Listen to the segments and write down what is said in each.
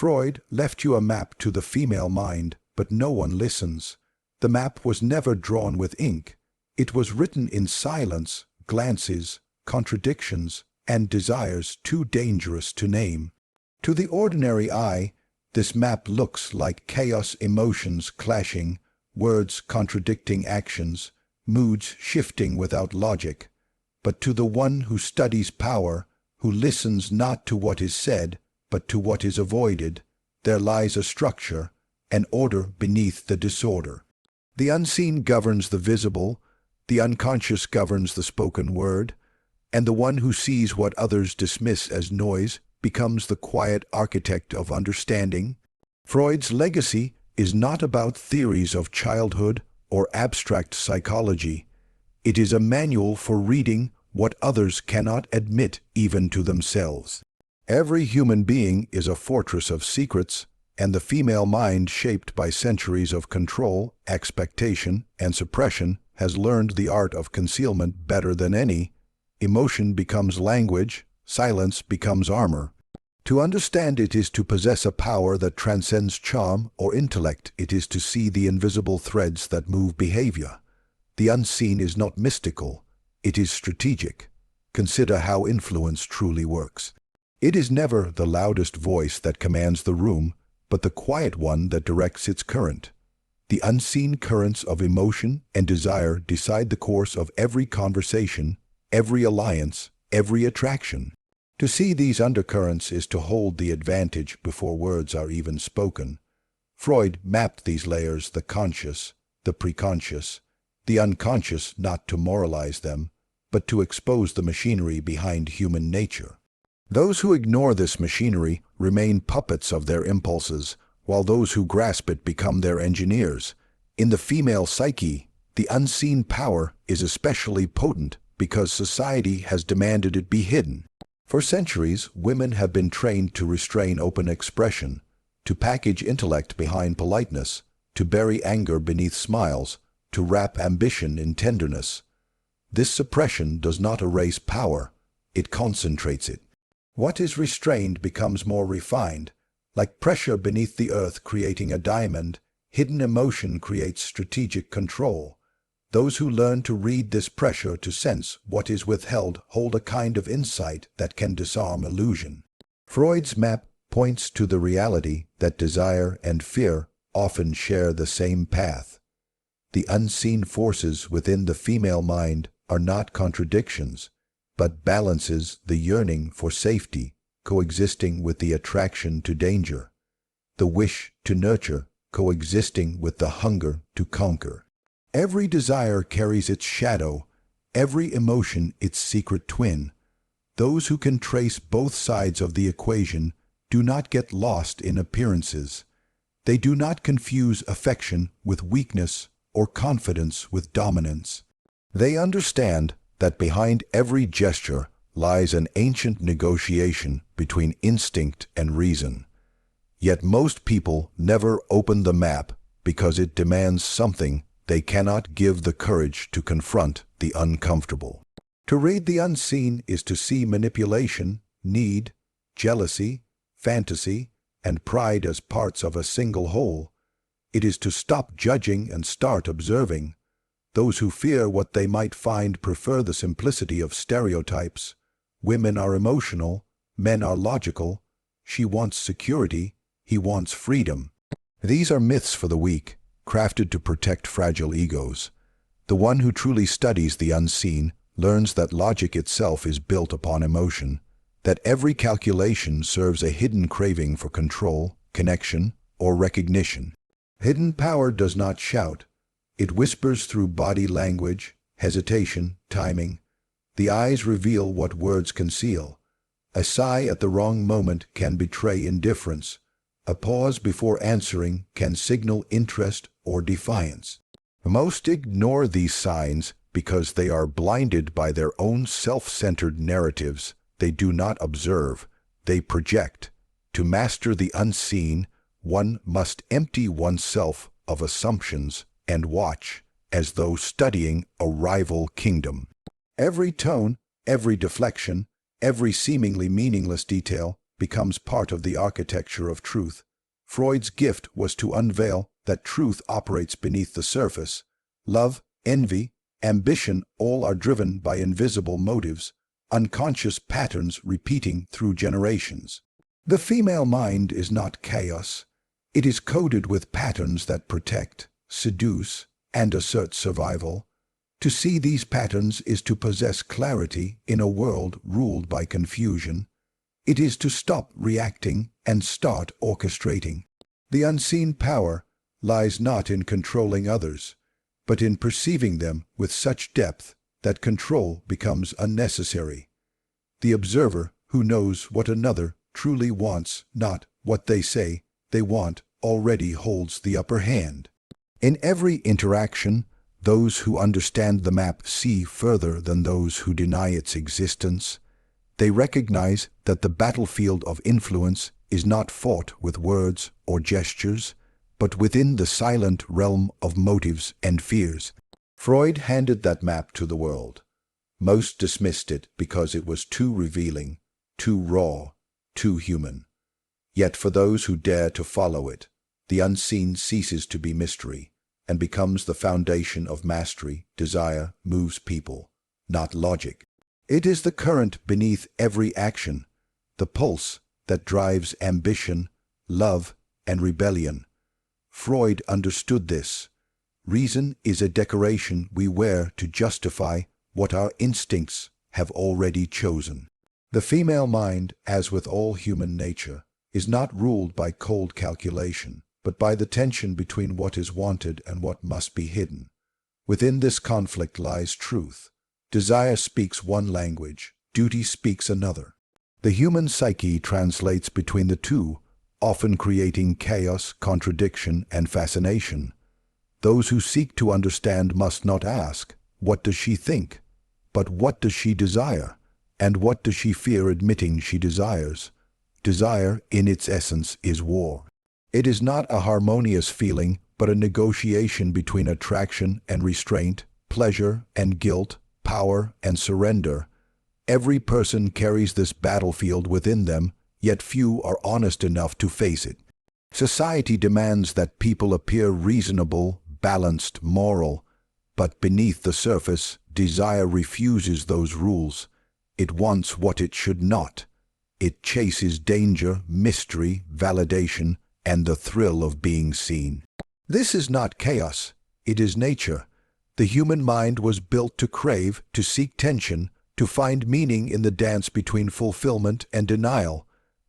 Freud left you a map to the female mind, but no one listens. The map was never drawn with ink. It was written in silence, glances, contradictions, and desires too dangerous to name. To the ordinary eye, this map looks like chaos, emotions clashing, words contradicting actions, moods shifting without logic. But to the one who studies power, who listens not to what is said, but to what is avoided, there lies a structure, an order beneath the disorder. The unseen governs the visible, the unconscious governs the spoken word, and the one who sees what others dismiss as noise becomes the quiet architect of understanding. Freud's legacy is not about theories of childhood or abstract psychology. It is a manual for reading what others cannot admit even to themselves. Every human being is a fortress of secrets, and the female mind, shaped by centuries of control, expectation, and suppression, has learned the art of concealment better than any. Emotion becomes language, silence becomes armor. To understand it is to possess a power that transcends charm or intellect. It is to see the invisible threads that move behavior. The unseen is not mystical, it is strategic. Consider how influence truly works. It is never the loudest voice that commands the room, but the quiet one that directs its current. The unseen currents of emotion and desire decide the course of every conversation, every alliance, every attraction. To see these undercurrents is to hold the advantage before words are even spoken. Freud mapped these layers: the conscious, the preconscious, the unconscious, not to moralize them, but to expose the machinery behind human nature. Those who ignore this machinery remain puppets of their impulses, while those who grasp it become their engineers. In the female psyche, the unseen power is especially potent because society has demanded it be hidden. For centuries, women have been trained to restrain open expression, to package intellect behind politeness, to bury anger beneath smiles, to wrap ambition in tenderness. This suppression does not erase power, it concentrates it. What is restrained becomes more refined. Like pressure beneath the earth creating a diamond, hidden emotion creates strategic control. Those who learn to read this pressure, to sense what is withheld, hold a kind of insight that can disarm illusion. Freud's map points to the reality that desire and fear often share the same path. The unseen forces within the female mind are not contradictions, but balances: the yearning for safety coexisting with the attraction to danger, the wish to nurture coexisting with the hunger to conquer. Every desire carries its shadow, every emotion its secret twin. Those who can trace both sides of the equation do not get lost in appearances. They do not confuse affection with weakness or confidence with dominance. They understand that behind every gesture lies an ancient negotiation between instinct and reason. Yet most people never open the map because it demands something they cannot give the courage to confront: the uncomfortable. To read the unseen is to see manipulation, need, jealousy, fantasy, and pride as parts of a single whole. It is to stop judging and start observing. Those who fear what they might find prefer the simplicity of stereotypes. Women are emotional, men are logical. She wants security, he wants freedom. These are myths for the weak, crafted to protect fragile egos. The one who truly studies the unseen learns that logic itself is built upon emotion, that every calculation serves a hidden craving for control, connection, or recognition. Hidden power does not shout. It whispers through body language, hesitation, timing. The eyes reveal what words conceal. A sigh at the wrong moment can betray indifference. A pause before answering can signal interest or defiance. Most ignore these signs because they are blinded by their own self-centered narratives. They do not observe, they project. To master the unseen, one must empty oneself of assumptions and watch, as though studying a rival kingdom. Every tone, every deflection, every seemingly meaningless detail becomes part of the architecture of truth. Freud's gift was to unveil that truth operates beneath the surface. Love, envy, ambition, all are driven by invisible motives, unconscious patterns repeating through generations. The female mind is not chaos. It is coded with patterns that protect, seduce, and assert survival. To see these patterns is to possess clarity in a world ruled by confusion. It is to stop reacting and start orchestrating. The unseen power lies not in controlling others, but in perceiving them with such depth that control becomes unnecessary. The observer who knows what another truly wants, not what they say they want, already holds the upper hand. In every interaction, those who understand the map see further than those who deny its existence. They recognize that the battlefield of influence is not fought with words or gestures, but within the silent realm of motives and fears. Freud handed that map to the world. Most dismissed it because it was too revealing, too raw, too human. Yet for those who dare to follow it, the unseen ceases to be mystery and becomes the foundation of mastery. Desire moves people, not logic. It is the current beneath every action, the pulse that drives ambition, love, and rebellion. Freud understood this. Reason is a decoration we wear to justify what our instincts have already chosen. The female mind, as with all human nature, is not ruled by cold calculation, but by the tension between what is wanted and what must be hidden. Within this conflict lies truth. Desire speaks one language, duty speaks another. The human psyche translates between the two, often creating chaos, contradiction, and fascination. Those who seek to understand must not ask, "What does she think?" but "What does she desire?" and "What does she fear admitting she desires?" Desire, in its essence, is war. It is not a harmonious feeling, but a negotiation between attraction and restraint, pleasure and guilt, power and surrender. Every person carries this battlefield within them, yet few are honest enough to face it. Society demands that people appear reasonable, balanced, moral, but beneath the surface, desire refuses those rules. It wants what it should not. It chases danger, mystery, validation, and the thrill of being seen. This is not chaos, it is nature. The human mind was built to crave, to seek tension, to find meaning in the dance between fulfillment and denial.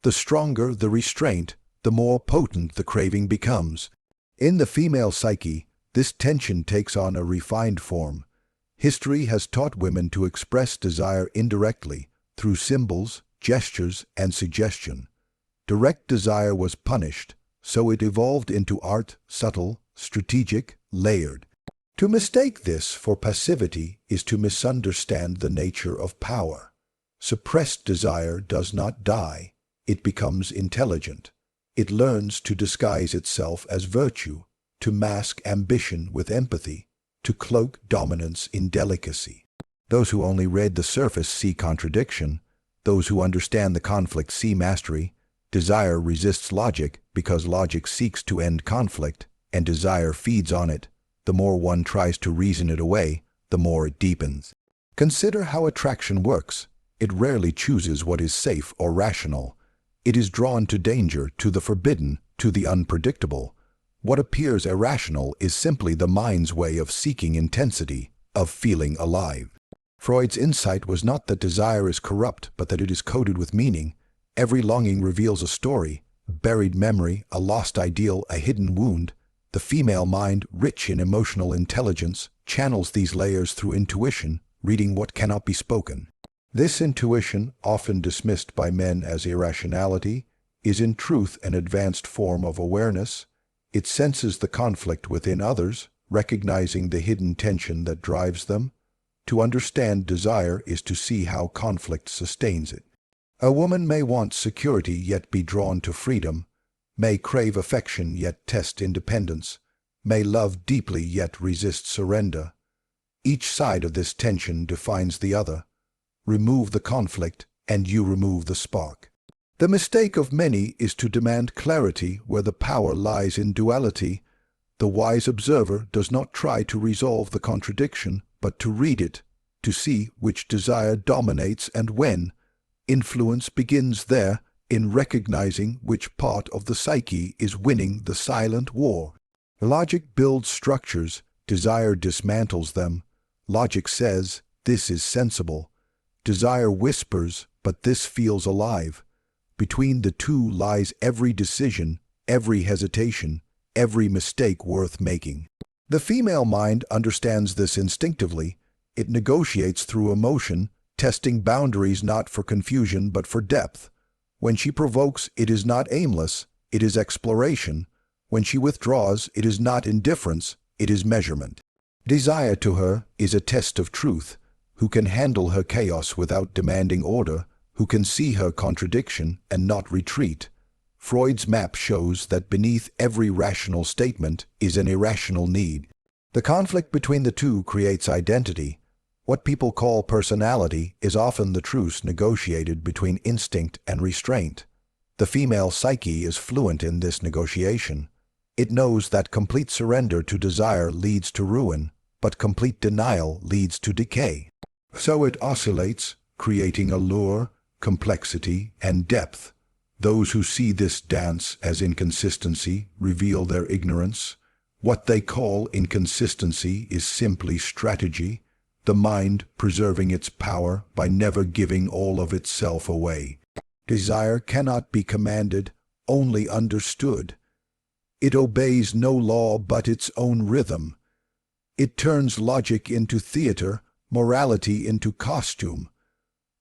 The stronger the restraint, the more potent the craving becomes. In the female psyche, this tension takes on a refined form. History has taught women to express desire indirectly, through symbols, gestures, and suggestion. Direct desire was punished, so it evolved into art, subtle, strategic, layered. To mistake this for passivity is to misunderstand the nature of power. Suppressed desire does not die, it becomes intelligent. It learns to disguise itself as virtue, to mask ambition with empathy, to cloak dominance in delicacy. Those who only read the surface see contradiction. Those who understand the conflict see mastery. Desire resists logic because logic seeks to end conflict, and desire feeds on it. The more one tries to reason it away, the more it deepens. Consider how attraction works. It rarely chooses what is safe or rational. It is drawn to danger, to the forbidden, to the unpredictable. What appears irrational is simply the mind's way of seeking intensity, of feeling alive. Freud's insight was not that desire is corrupt, but that it is coded with meaning. Every longing reveals a story, a buried memory, a lost ideal, a hidden wound. The female mind, rich in emotional intelligence, channels these layers through intuition, reading what cannot be spoken. This intuition, often dismissed by men as irrationality, is in truth an advanced form of awareness. It senses the conflict within others, recognizing the hidden tension that drives them. To understand desire is to see how conflict sustains it. A woman may want security yet be drawn to freedom, may crave affection yet test independence, may love deeply yet resist surrender. Each side of this tension defines the other. Remove the conflict, and you remove the spark. The mistake of many is to demand clarity where the power lies in duality. The wise observer does not try to resolve the contradiction, but to read it, to see which desire dominates and when. Influence begins there, in recognizing which part of the psyche is winning the silent war. Logic builds structures, desire dismantles them. Logic says, this is sensible. Desire whispers, but this feels alive. Between the two lies every decision, every hesitation, every mistake worth making. The female mind understands this instinctively. It negotiates through emotion, testing boundaries not for confusion but for depth. When she provokes, it is not aimless, it is exploration. When she withdraws, it is not indifference, it is measurement. Desire to her is a test of truth. Who can handle her chaos without demanding order, who can see her contradiction and not retreat. Freud's map shows that beneath every rational statement is an irrational need. The conflict between the two creates identity. What people call personality is often the truce negotiated between instinct and restraint. The female psyche is fluent in this negotiation. It knows that complete surrender to desire leads to ruin, but complete denial leads to decay. So it oscillates, creating allure, complexity, and depth. Those who see this dance as inconsistency reveal their ignorance. What they call inconsistency is simply strategy, the mind preserving its power by never giving all of itself away. Desire cannot be commanded, only understood. It obeys no law but its own rhythm. It turns logic into theater, morality into costume.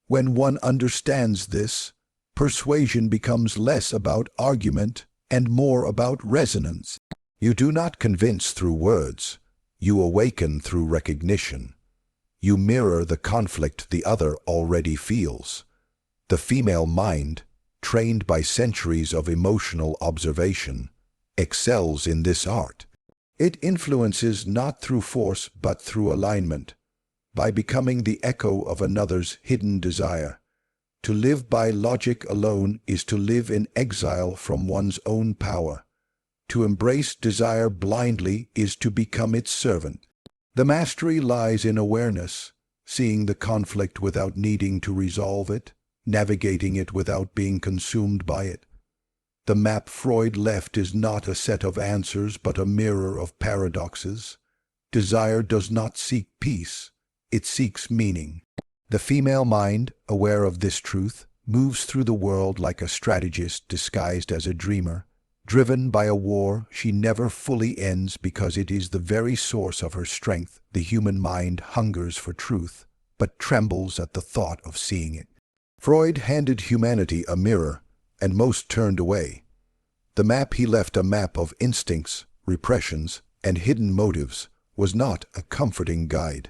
When one understands this, persuasion becomes less about argument and more about resonance. You do not convince through words. You awaken through recognition. You mirror the conflict the other already feels. The female mind, trained by centuries of emotional observation, excels in this art. It influences not through force but through alignment, by becoming the echo of another's hidden desire. To live by logic alone is to live in exile from one's own power. To embrace desire blindly is to become its servant. The mastery lies in awareness, seeing the conflict without needing to resolve it, navigating it without being consumed by it. The map Freud left is not a set of answers but a mirror of paradoxes. Desire does not seek peace. It seeks meaning. The female mind, aware of this truth, moves through the world like a strategist disguised as a dreamer, driven by a war she never fully ends because it is the very source of her strength. The human mind hungers for truth, but trembles at the thought of seeing it. Freud handed humanity a mirror, and most turned away. The map he left, a map of instincts, repressions, and hidden motives, was not a comforting guide.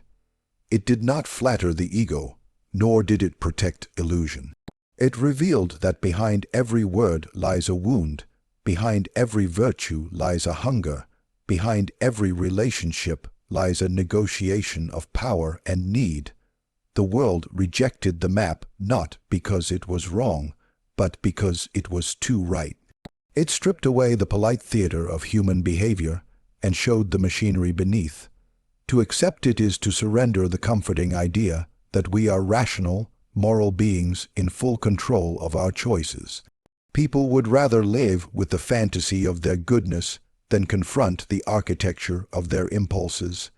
It did not flatter the ego, nor did it protect illusion. It revealed that behind every word lies a wound, behind every virtue lies a hunger, behind every relationship lies a negotiation of power and need. The world rejected the map not because it was wrong, but because it was too right. It stripped away the polite theater of human behavior and showed the machinery beneath. To accept it is to surrender the comforting idea that we are rational, moral beings in full control of our choices. People would rather live with the fantasy of their goodness than confront the architecture of their impulses.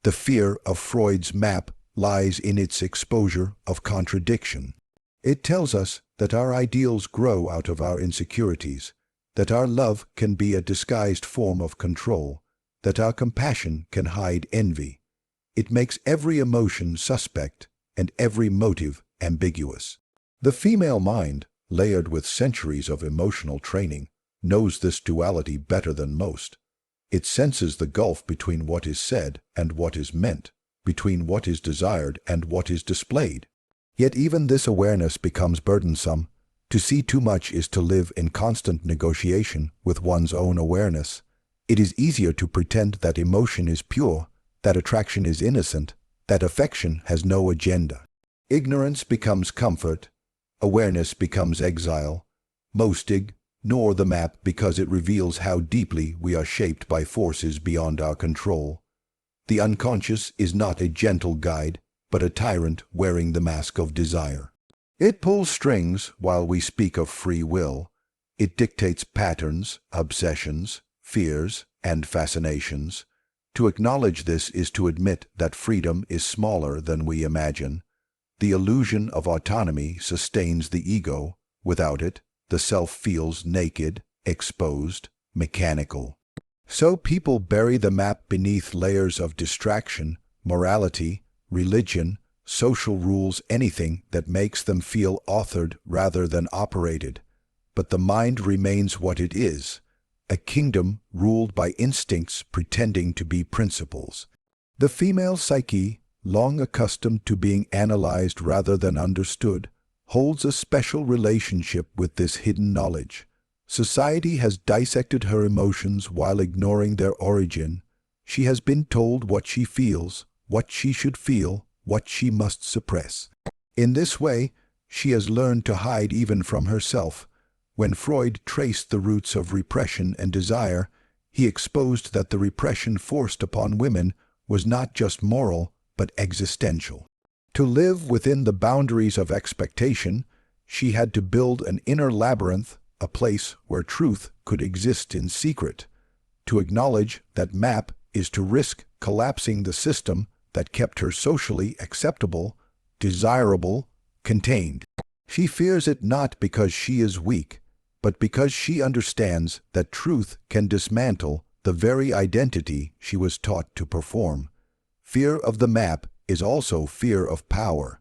The fear of Freud's map lies in its exposure of contradiction. It tells us that our ideals grow out of our insecurities, that our love can be a disguised form of control, that our compassion can hide envy. It makes every emotion suspect and every motive ambiguous. The female mind, layered with centuries of emotional training, knows this duality better than most. It senses the gulf between what is said and what is meant, between what is desired and what is displayed. Yet even this awareness becomes burdensome. To see too much is to live in constant negotiation with one's own awareness. It is easier to pretend that emotion is pure, that attraction is innocent, that affection has no agenda. Ignorance becomes comfort. Awareness becomes exile. Most ignore the map because it reveals how deeply we are shaped by forces beyond our control. The unconscious is not a gentle guide, but a tyrant wearing the mask of desire. It pulls strings while we speak of free will. It dictates patterns, obsessions, fears, and fascinations. To acknowledge this is to admit that freedom is smaller than we imagine. The illusion of autonomy sustains the ego. Without it, the self feels naked, exposed, mechanical. So people bury the map beneath layers of distraction, morality, religion, social rules, anything that makes them feel authored rather than operated. But the mind remains what it is, a kingdom ruled by instincts pretending to be principles. The female psyche, long accustomed to being analyzed rather than understood, holds a special relationship with this hidden knowledge. Society has dissected her emotions while ignoring their origin. She has been told what she feels, what she should feel, what she must suppress. In this way, she has learned to hide even from herself. When Freud traced the roots of repression and desire, he exposed that the repression forced upon women was not just moral, but existential. To live within the boundaries of expectation, she had to build an inner labyrinth, a place where truth could exist in secret. To acknowledge that map is to risk collapsing the system that kept her socially acceptable, desirable, contained. She fears it not because she is weak, but because she understands that truth can dismantle the very identity she was taught to perform. Fear of the map is also fear of power.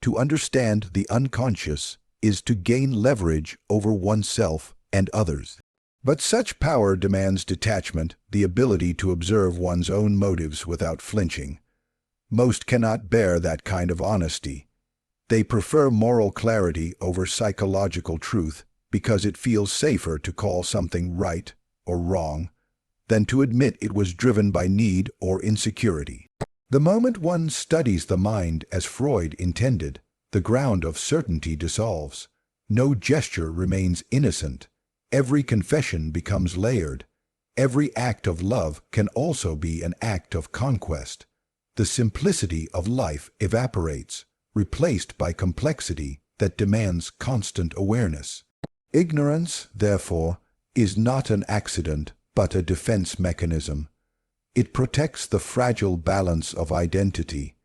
To understand the unconscious is to gain leverage over oneself and others. But such power demands detachment, the ability to observe one's own motives without flinching. Most cannot bear that kind of honesty. They prefer moral clarity over psychological truth because it feels safer to call something right or wrong than to admit it was driven by need or insecurity. The moment one studies the mind as Freud intended, the ground of certainty dissolves. No gesture remains innocent. Every confession becomes layered. Every act of love can also be an act of conquest. The simplicity of life evaporates, replaced by complexity that demands constant awareness. Ignorance, therefore, is not an accident, but a defense mechanism. It protects the fragile balance of identity.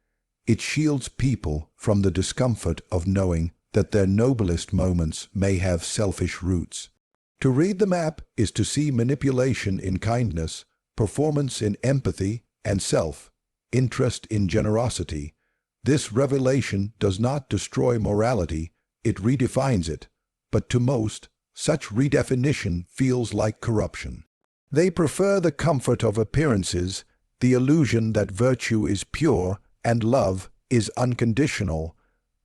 It shields people from the discomfort of knowing that their noblest moments may have selfish roots. To read the map is to see manipulation in kindness, performance in empathy, and self-interest in generosity. This revelation does not destroy morality, it redefines it. But to most, such redefinition feels like corruption. They prefer the comfort of appearances, the illusion that virtue is pure and love is unconditional.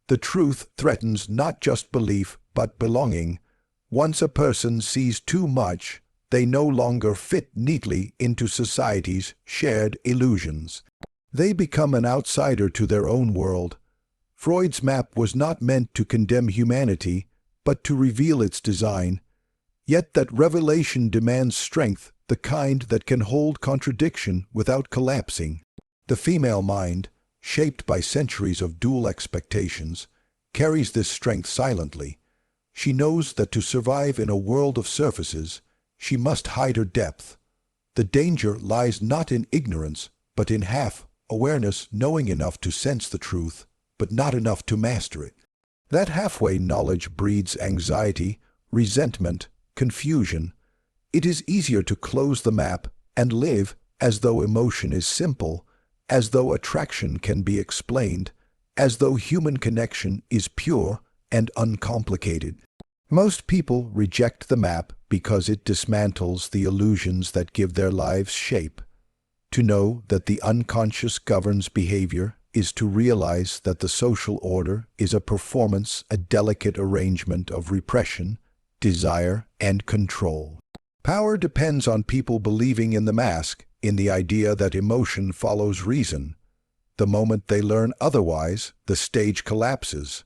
The truth threatens not just belief, but belonging. Once a person sees too much, they no longer fit neatly into society's shared illusions. They become an outsider to their own world. Freud's map was not meant to condemn humanity, but to reveal its design. Yet that revelation demands strength, the kind that can hold contradiction without collapsing. The female mind, shaped by centuries of dual expectations, carries this strength silently. She knows that to survive in a world of surfaces, she must hide her depth. The danger lies not in ignorance, but in half-awareness, knowing enough to sense the truth, but not enough to master it. That halfway knowledge breeds anxiety, resentment, confusion. It is easier to close the map and live as though emotion is simple, as though attraction can be explained, as though human connection is pure and uncomplicated. Most people reject the map because it dismantles the illusions that give their lives shape. To know that the unconscious governs behavior is to realize that the social order is a performance, a delicate arrangement of repression, desire, and control. Power depends on people believing in the mask, in the idea that emotion follows reason. The moment they learn otherwise, the stage collapses.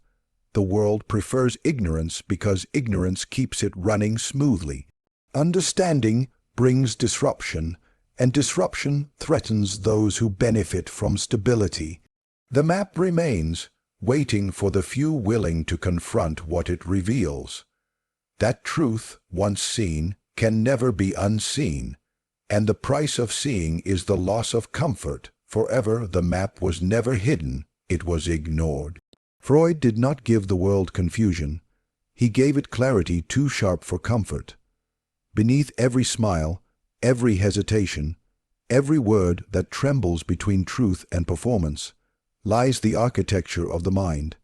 the world prefers ignorance because ignorance keeps it running smoothly. Understanding brings disruption, and disruption threatens those who benefit from stability. The map remains, waiting for the few willing to confront what it reveals. That truth, once seen, can never be unseen, and the price of seeing is the loss of comfort. Forever the map was never hidden, it was ignored. Freud did not give the world confusion. He gave it clarity too sharp for comfort. Beneath every smile, every hesitation, every word that trembles between truth and performance, lies the architecture of the mind.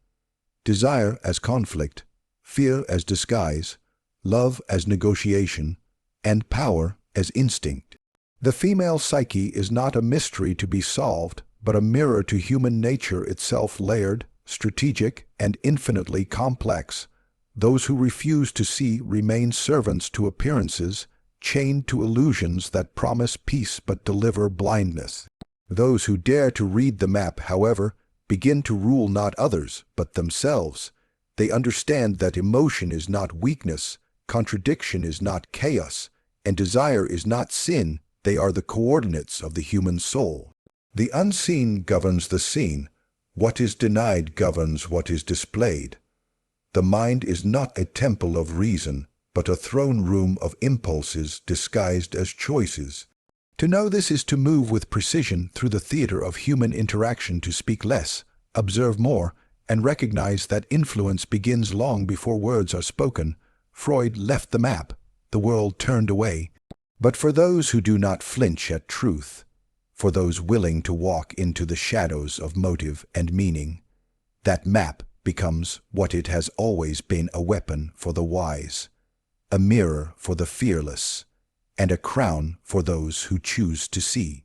Desire as conflict, fear as disguise, love as negotiation, and power as instinct. The female psyche is not a mystery to be solved, but a mirror to human nature itself, layered, strategic, and infinitely complex. Those who refuse to see remain servants to appearances, chained to illusions that promise peace but deliver blindness. Those who dare to read the map, however, begin to rule not others, but themselves. They understand that emotion is not weakness, contradiction is not chaos, and desire is not sin. They are the coordinates of the human soul. The unseen governs the seen. What is denied governs what is displayed. The mind is not a temple of reason, but a throne room of impulses disguised as choices. To know this is to move with precision through the theater of human interaction, to speak less, observe more, and recognize that influence begins long before words are spoken. Freud left the map. The world turned away. But for those who do not flinch at truth, for those willing to walk into the shadows of motive and meaning, that map becomes what it has always been: a weapon for the wise, a mirror for the fearless, and a crown for those who choose to see.